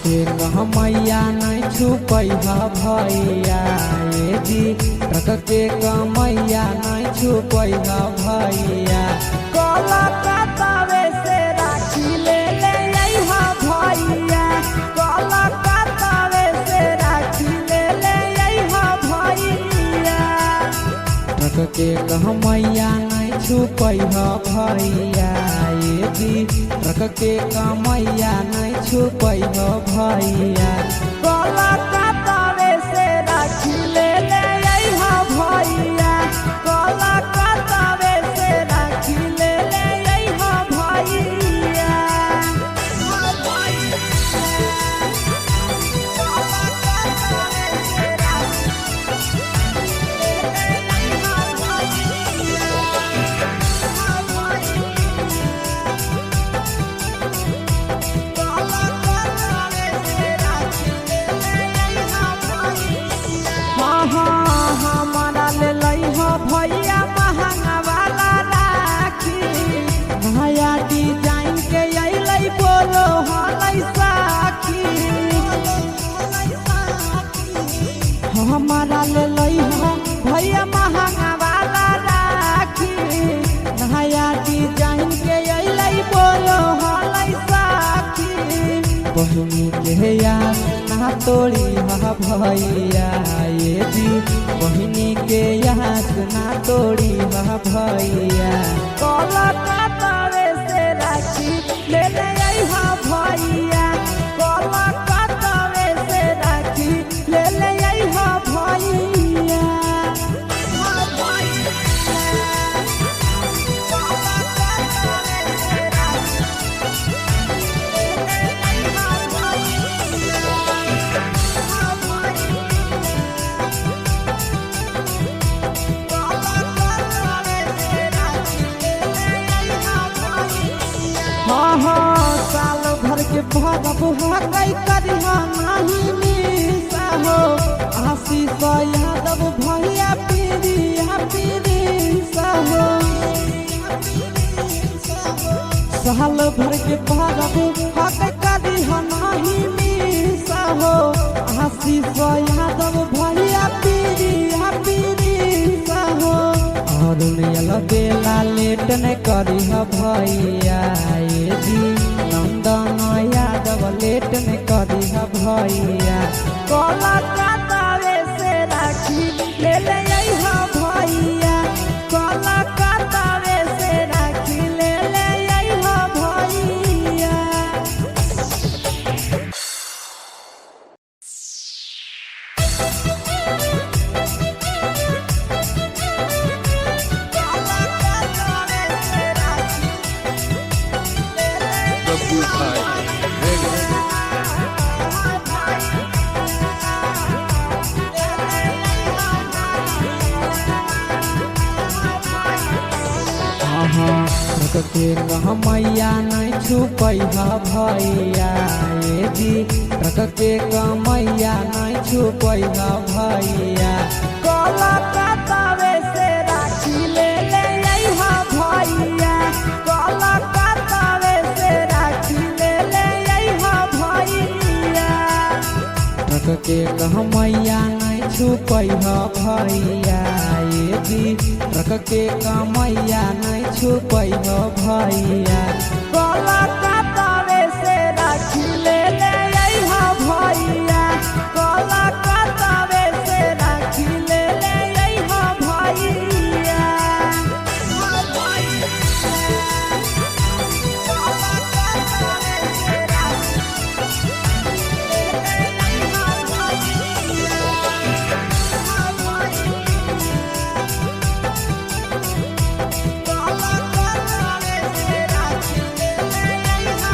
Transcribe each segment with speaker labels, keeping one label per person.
Speaker 1: के मैया नहीं छुपैहा भैया ये जी रख के मैया नहीं छुपैहा भैया
Speaker 2: कलकत्तावे से राखी ले अइहा भैया कलकत्तावे से राखी ले अइहा भैया
Speaker 1: रख के मैया नहीं छुपैहा भैया ये जी रख के मैया नहीं छुपैहा भैया
Speaker 2: कलकत्तावे से राखी ले अइहा भैया कलकत्तावे से राखी ले अइहा भैया हमारा ले लइहा भैया महंगा वाला राखी नया डिजाइन के अइलै बोलो हलै साखी हमारा ले लइहा भैया महंगा वाला राखी नया डिजाइन के अइलै बोलो हलै साखी
Speaker 1: बहिनी के यार ना तोड़ी हा भैया ये जी बहिनी के यहाँ ना तोड़ी हा भैया
Speaker 2: कलकत्तावे से राखी ले अइहा भैया कलकत्तावे से राखी ले अइहा भैया साल भर के भरब हकई करिहा नहीं मिसा हो आशीष यादव भैया पीरिया पीरिसा हो साल भर के भरब हकई करिहा नहीं मिसा हो आशीष यादव भैया पीरिया पीरिसा हो
Speaker 1: और बेला लेट न करिहा भैया ये जी नंदन यादव लेट न करिहा भैया
Speaker 2: कलकत्तावे से राखी ले अइहा भैया कलकत्तावे से राखी ले अइहा भैया
Speaker 1: के मैया नहीं छुपैहा भैया ये जी रख के मैया नहीं छुपैहा भैया
Speaker 2: कलकत्तावे से राखी ले अइहा भैया कलकत्तावे से राखी ले अइहा भैया
Speaker 1: रख के मैया नहीं छुपैहा भैया ये जी रख के मैया नहीं छुपैहा भैया
Speaker 2: कलकत्तावे से राखी ले अइहा भैया कलकत्तावे से राखी ले अइहा भैया कलकत्तावे से राखी ले अइहा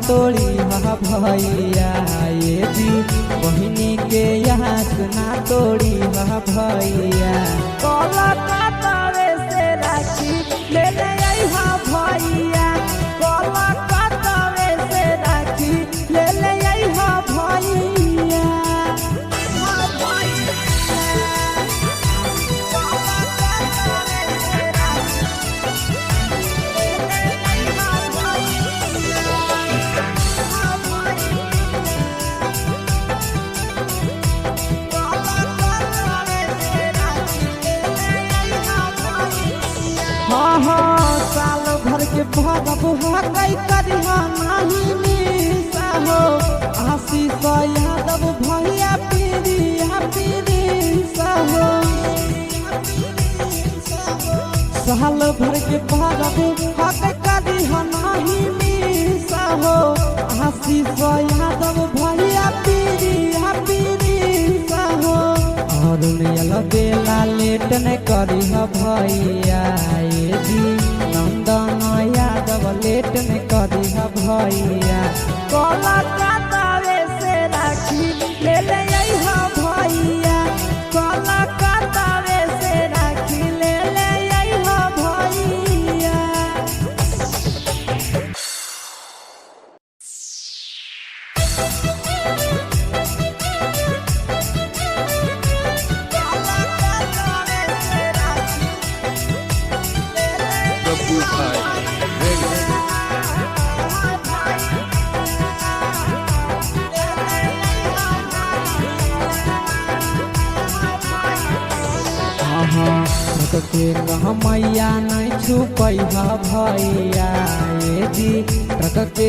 Speaker 1: तोड़ी हा भैया ये जी बहिनी के यहाँ ना तोड़ी हा भैया।
Speaker 2: कलकत्ता से राखी ले ले अइहा भैया, कलकत्ता से राखी ले ले अइहा भैया। हाँ साल भर के भरब हकई करिहा नहीं मिसा हो, आशीष यादव भैया पीरिया पीरिसा हो। साल भर के भरब हकई करिहा नहीं मिसा हो, आशीष यादव भैया पीरिया पीरिसा हो। और बेला लेट न करी भैया ये जी नंदन यादव लेट न करी भैया। कलकत्ता से राखी ले ले अइहा भैया, कलकत्ता से राखी ले ले अइहा भैया।
Speaker 1: के मैया नहीं छुपैहा भैया ये जी ट्रक के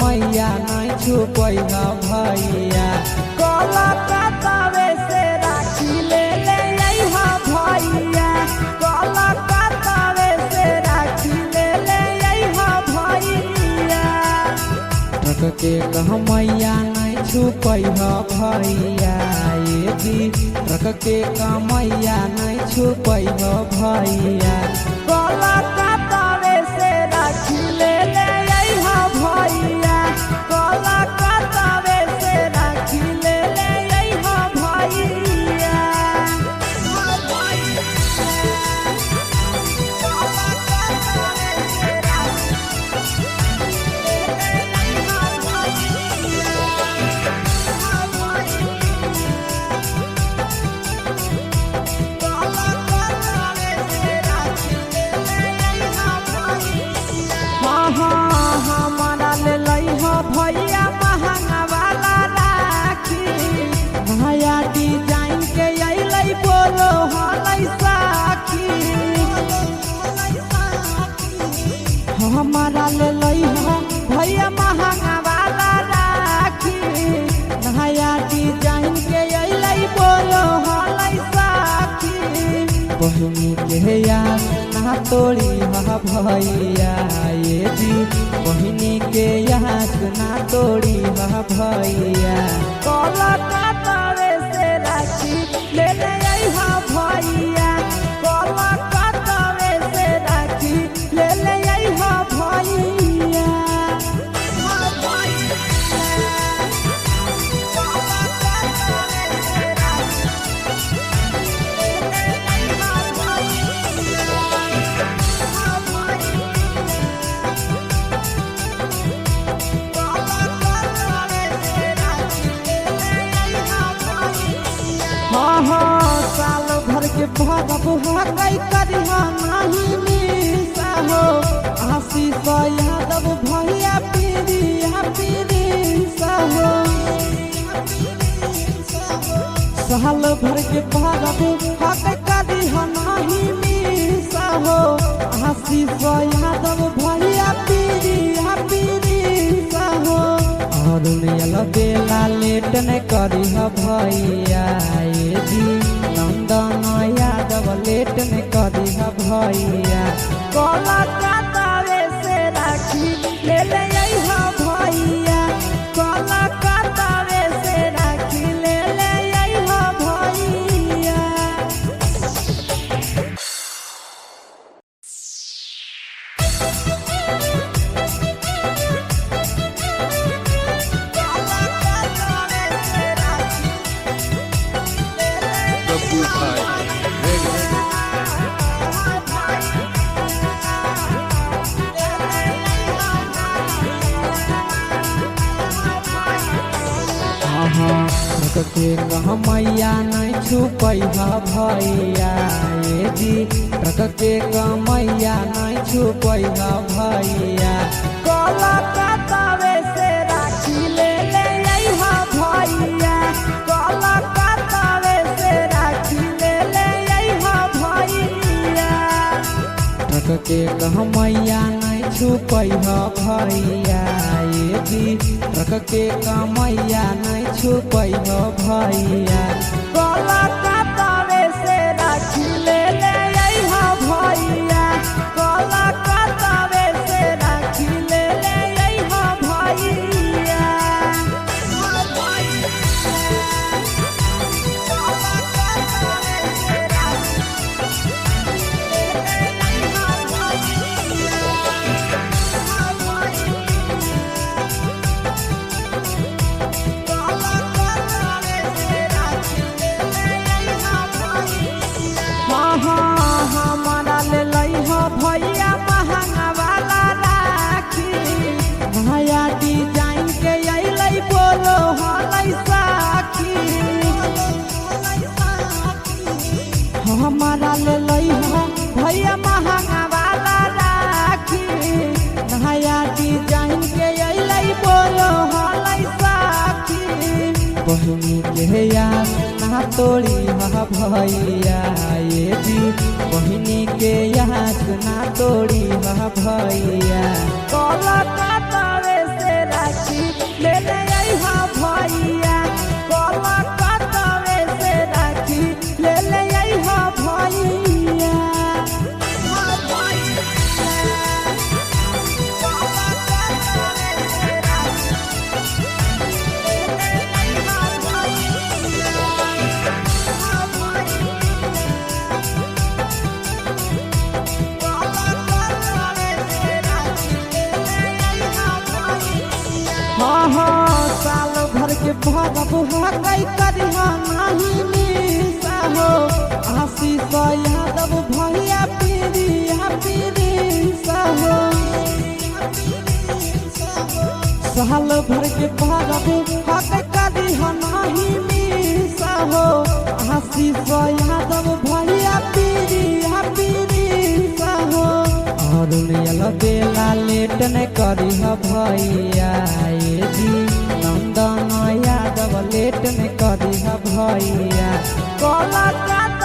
Speaker 1: मैया नहीं छुपैहा भैया।
Speaker 2: कलकत्ता से राखी ले ले अइहा भैया, कलकत्ता से राखी ले ले अइहा भैया।
Speaker 1: ट्रक के मैया नहीं छुपैहा भैया ये जी ट्रक के मैया नहीं छुपैहा भैया।
Speaker 2: कलकत्ता से राखी ले ले अइहा भैया, कलकत्ता से राखी ले ले अइहा भैया। हमारा ले लइहा भैया महंगा वाला राखी, नया डिजाइन के अइलै बोलो हलै साखी। हमारा ले लइहा भैया महंगा वाला राखी, नया डिजाइन के अइलै बोलो हलै साखी।
Speaker 1: बहिनी के याद ना तोड़ी हा भैया ये जी बहिनी के याद ना तोड़ी हा भैया।
Speaker 2: कलकत्ता से राखी ले ले अइहा भैया, कलकत्ता से राखी ले ले अइहा भैया। हाँ साल भर के भरब हकई करिहा नहीं मिसा हो, आशीष यादव भैया पीरिया पीरिसा हो। साल भर के भरब हकई करिहा नहीं मिसा हो, आशीष यादव भैया पीरिया पीरिसा हो। और बेला लेट न करी भैया ये जी नंदन यादव लेट न करी भैया। कलकत्ता से राखी ले ले अइहा भैया, कलकत्ता से राखी ले ले अइहा भैया।
Speaker 1: के कहमैया नहीं छुपै भैया ये जी ट्रक के कहमैया नहीं छुपै भैया
Speaker 2: कलकत्तावे से राखी ले ले अइहा भैया कलकत्तावे से राखी ले ले अइहा भैया
Speaker 1: ट्रक के कहमैया नहीं छुपै भैया ये जी ट्रक के कहमैया नहीं छुपै भैया
Speaker 2: कलकत्तावे से राखी ले ले अइहा भैया कलकत्तावे से राखी ले ले अइहा भैया हमारा ले लइहा भैया महंगा वाला राखी भैया डिजाइन के अइलै बोलो हलै साखी हमारा ले लइहा भैया महंगा वाला राखी भैया डिजाइन के अइलै बोलो हलै साखी
Speaker 1: बहिनी के याद ना तोड़ी भैया ये जी बहिनी के याद ना तोड़ी भैया
Speaker 2: कलकत्तावे से राखी ले ले अइहा भैया कलकत्तावे से राखी ले ले अइहा भैया साल भर के भरब हकई करिहा नहीं मिसा हो आशीष यादव भैया पीरी हो साल भर के भरब हकई करिहा नहीं मिसा हो आशीष यादव भैया पीरी हो
Speaker 1: और बेला लेट न करी भैया ये जी नंदन यादव लेट न करी भैया
Speaker 2: कलकत्ता